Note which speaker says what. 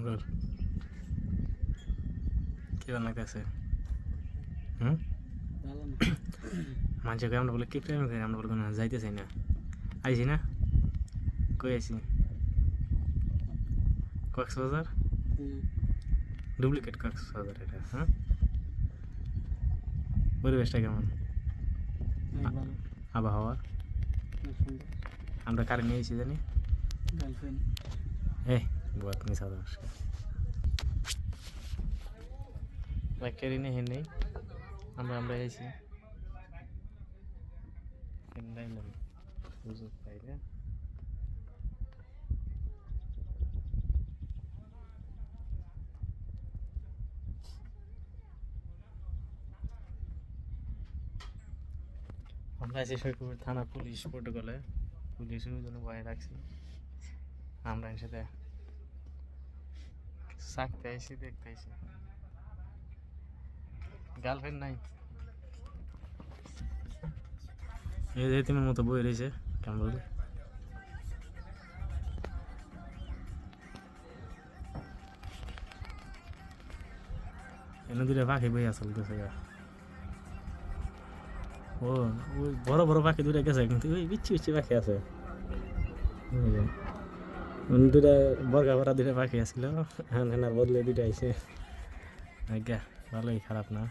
Speaker 1: কামরুল কি বানাইতেছে? হুম, মানুষকে আমরা বলে কি প্রেম করি, আমরা বলবো না যাইতে চাই না। আইছি না, কই আইছি? কক্সবাজার, ডুপ্লিকেট কক্সবাজার এটা। হ্যাঁ, পরিবেশটা কেমন? আবহাওয়া আমরা কারে নিয়েছি জানি? এই বহুত মিশা দর্শক কেড়ে নিয়ে হেন নেই, আমরা এসেছি সুযোগ পাইলে আমরা এসে সৈকপুর থানা পুলিশ প্রোটোকলে পুলিশের জন্য ভয় রাখছি। আমরা এসে চাকতে আইসি, দেখতে আইসি। গার্লফ্রেন্ড নাই, এই যে তোমার মতো বই রয়েছে কেমন বলি। এনে দুটো পাখি বই আসল গেছে, ও ওই বড় বড় পাখি দুটো গেছে, কিন্তু ওই বিচ্ছি বিচ্ছি পাখি আছে। দুটা বর্গা ভরা দুটা পাখি আসছিল, হ্যাঁ বদলে দুটা আইসে। ভালোই, খারাপ না।